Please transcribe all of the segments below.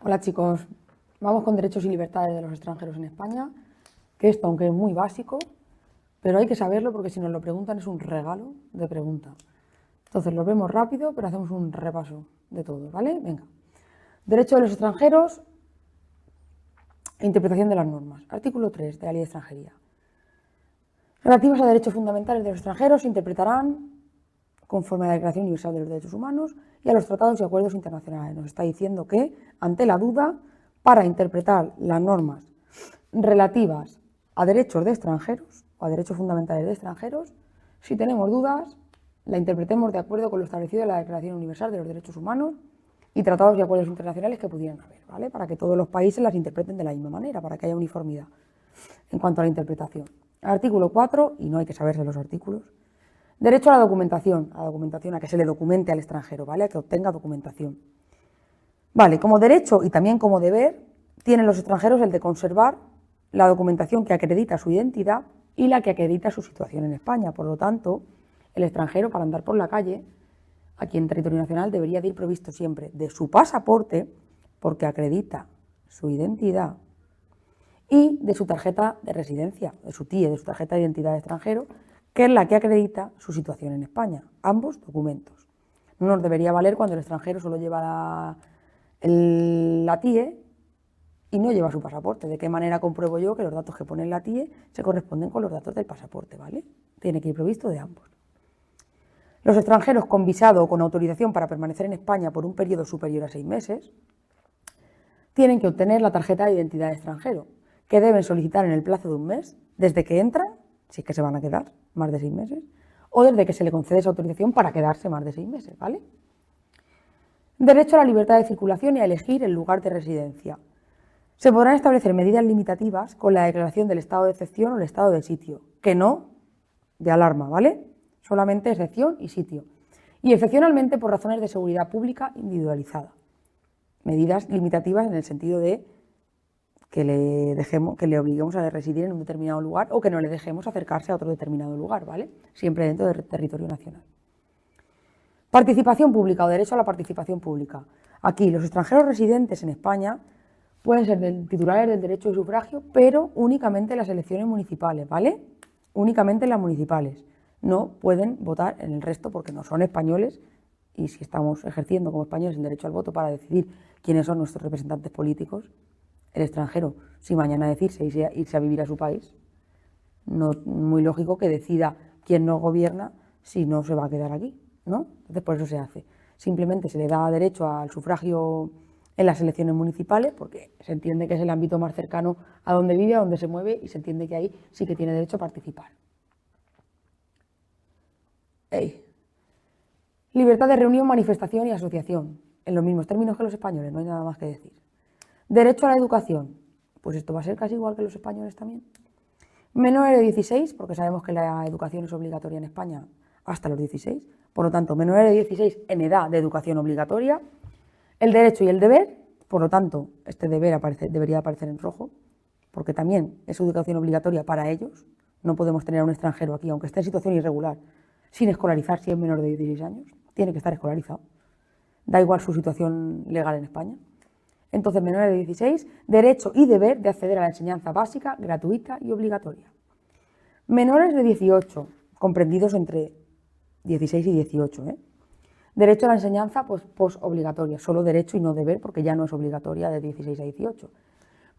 Hola chicos, vamos con derechos y libertades de los extranjeros en España, que esto aunque es muy básico, pero hay que saberlo porque si nos lo preguntan es un regalo de pregunta. Entonces lo vemos rápido, pero hacemos un repaso de todo, ¿vale? Venga. Derecho de los extranjeros e interpretación de las normas. Artículo 3 de la Ley de Extranjería. Relativas a derechos fundamentales de los extranjeros se interpretarán conforme a la Declaración Universal de los Derechos Humanos y a los tratados y acuerdos internacionales. Nos está diciendo que, ante la duda, para interpretar las normas relativas a derechos de extranjeros o a derechos fundamentales de extranjeros, si tenemos dudas, la interpretemos de acuerdo con lo establecido en la Declaración Universal de los Derechos Humanos y tratados y acuerdos internacionales que pudieran haber, ¿vale? Para que todos los países las interpreten de la misma manera, para que haya uniformidad en cuanto a la interpretación. Artículo 4, y no hay que saberse los artículos. Derecho a la documentación a que se le documente al extranjero, ¿vale? A que obtenga documentación. Vale, como derecho y también como deber, tienen los extranjeros el de conservar la documentación que acredita su identidad y la que acredita su situación en España. Por lo tanto, el extranjero, para andar por la calle, aquí en territorio nacional, debería de ir provisto siempre de su pasaporte, porque acredita su identidad, y de su tarjeta de residencia, de su TIE, de su tarjeta de identidad de extranjero, que es la que acredita su situación en España, ambos documentos. No nos debería valer cuando el extranjero solo lleva la TIE y no lleva su pasaporte. ¿De qué manera compruebo yo que los datos que pone en la TIE se corresponden con los datos del pasaporte, ¿vale? Tiene que ir provisto de ambos. Los extranjeros con visado o con autorización para permanecer en España por un periodo superior a 6 meses tienen que obtener la tarjeta de identidad de extranjero, que deben solicitar en el plazo de un mes, desde que entran, si es que se van a quedar más de 6 meses, o desde que se le concede esa autorización para quedarse más de 6 meses, ¿vale? Derecho a la libertad de circulación y a elegir el lugar de residencia. Se podrán establecer medidas limitativas con la declaración del estado de excepción o el estado de sitio, que no de alarma, ¿vale? Solamente excepción y sitio. Y excepcionalmente por razones de seguridad pública individualizada. Medidas limitativas en el sentido de que le obliguemos a residir en un determinado lugar o que no le dejemos acercarse a otro determinado lugar, ¿vale? Siempre dentro del territorio nacional. Participación pública o derecho a la participación pública. Aquí los extranjeros residentes en España pueden ser titulares del derecho de sufragio, pero únicamente en las elecciones municipales, ¿vale? Únicamente en las municipales. No pueden votar en el resto porque no son españoles y si estamos ejerciendo como españoles el derecho al voto para decidir quiénes son nuestros representantes políticos, el extranjero, si mañana decirse irse a vivir a su país, no muy lógico que decida quién nos gobierna si no se va a quedar aquí, ¿no? Entonces por eso se hace. Simplemente se le da derecho al sufragio en las elecciones municipales porque se entiende que es el ámbito más cercano a donde vive, a donde se mueve y se entiende que ahí sí que tiene derecho a participar. Libertad de reunión, manifestación y asociación. En los mismos términos que los españoles, no hay nada más que decir. Derecho a la educación. Pues esto va a ser casi igual que los españoles también. Menores de 16, porque sabemos que la educación es obligatoria en España hasta los 16. Por lo tanto, menores de 16 en edad de educación obligatoria. El derecho y el deber, por lo tanto, este deber debería aparecer en rojo, porque también es educación obligatoria para ellos. No podemos tener a un extranjero aquí, aunque esté en situación irregular, sin escolarizar si es menor de 16 años. Tiene que estar escolarizado. Da igual su situación legal en España. Entonces, menores de 16, derecho y deber de acceder a la enseñanza básica, gratuita y obligatoria. Menores de 18, comprendidos entre 16 y 18, Derecho a la enseñanza posobligatoria, solo derecho y no deber, porque ya no es obligatoria de 16 a 18.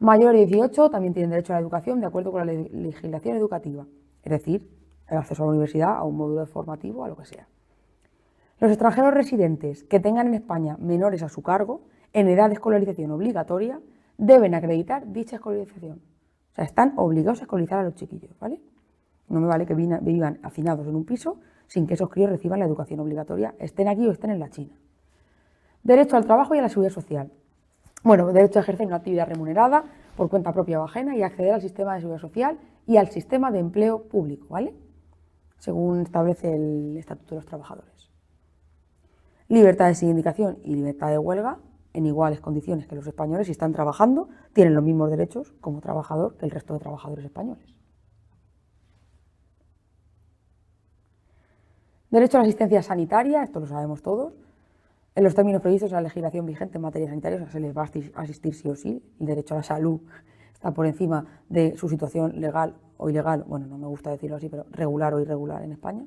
Mayores de 18 también tienen derecho a la educación de acuerdo con la legislación educativa, es decir, el acceso a la universidad, a un módulo formativo, a lo que sea. Los extranjeros residentes que tengan en España menores a su cargo, en edad de escolarización obligatoria, deben acreditar dicha escolarización. O sea, están obligados a escolarizar a los chiquillos, ¿vale? No me vale que vivan hacinados en un piso sin que esos críos reciban la educación obligatoria, estén aquí o estén en la China. Derecho al trabajo y a la seguridad social. Bueno, derecho a ejercer una actividad remunerada por cuenta propia o ajena y acceder al sistema de seguridad social y al sistema de empleo público, ¿vale? Según establece el Estatuto de los Trabajadores. Libertad de sindicación y libertad de huelga en iguales condiciones que los españoles, si están trabajando, tienen los mismos derechos como trabajador que el resto de trabajadores españoles. Derecho a la asistencia sanitaria, esto lo sabemos todos. en los términos previstos en la legislación vigente en materia sanitaria, o sea, se les va a asistir sí o sí. El derecho a la salud está por encima de su situación legal o ilegal, bueno, no me gusta decirlo así, pero regular o irregular en España.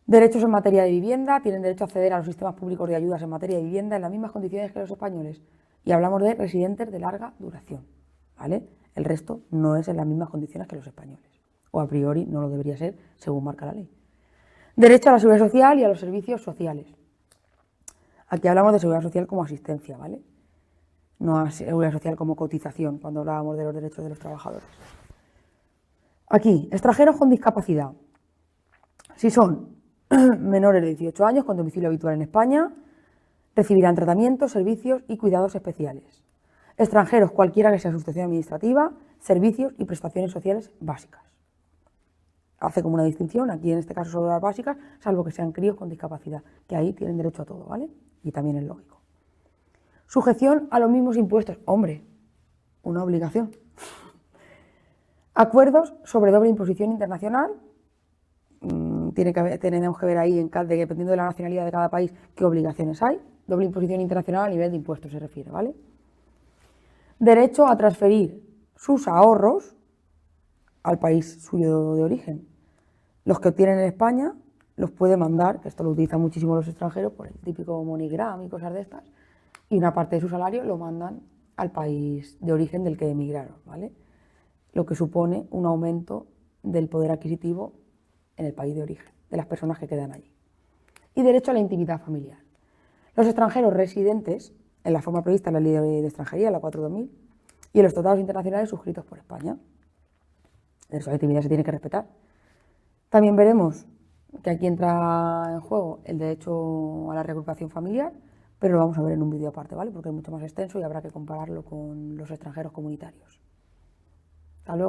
Derechos en materia de vivienda, tienen derecho a acceder a los sistemas públicos de ayudas en materia de vivienda en las mismas condiciones que los españoles. Y hablamos de residentes de larga duración, ¿vale? El resto no es en las mismas condiciones que los españoles, o a priori no lo debería ser según marca la ley. Derecho a la seguridad social y a los servicios sociales. Aquí hablamos de seguridad social como asistencia, ¿vale? No a seguridad social como cotización, cuando hablábamos de los derechos de los trabajadores. Aquí, extranjeros con discapacidad. Si son menores de 18 años con domicilio habitual en España, recibirán tratamientos, servicios y cuidados especiales. Extranjeros, cualquiera que sea su situación administrativa, servicios y prestaciones sociales básicas. Hace como una distinción, aquí en este caso solo las básicas, salvo que sean críos con discapacidad, que ahí tienen derecho a todo, ¿vale? Y también es lógico. Sujeción a los mismos impuestos. Hombre, una obligación. Acuerdos sobre doble imposición internacional. Tenemos que ver ahí, dependiendo de la nacionalidad de cada país, qué obligaciones hay. Doble imposición internacional a nivel de impuestos se refiere, ¿vale? Derecho a transferir sus ahorros al país suyo de origen. Los que obtienen en España los puede mandar, que esto lo utilizan muchísimo los extranjeros, por el típico MoneyGram y cosas de estas, y una parte de su salario lo mandan al país de origen del que emigraron, ¿vale? Lo que supone un aumento del poder adquisitivo en el país de origen, de las personas que quedan allí. Y derecho a la intimidad familiar. Los extranjeros residentes, en la forma prevista en la Ley de Extranjería, la 4/2000, y en los tratados internacionales suscritos por España. El derecho a la intimidad se tiene que respetar. También veremos que aquí entra en juego el derecho a la reagrupación familiar, pero lo vamos a ver en un vídeo aparte, ¿vale? Porque es mucho más extenso y habrá que compararlo con los extranjeros comunitarios. Hasta luego.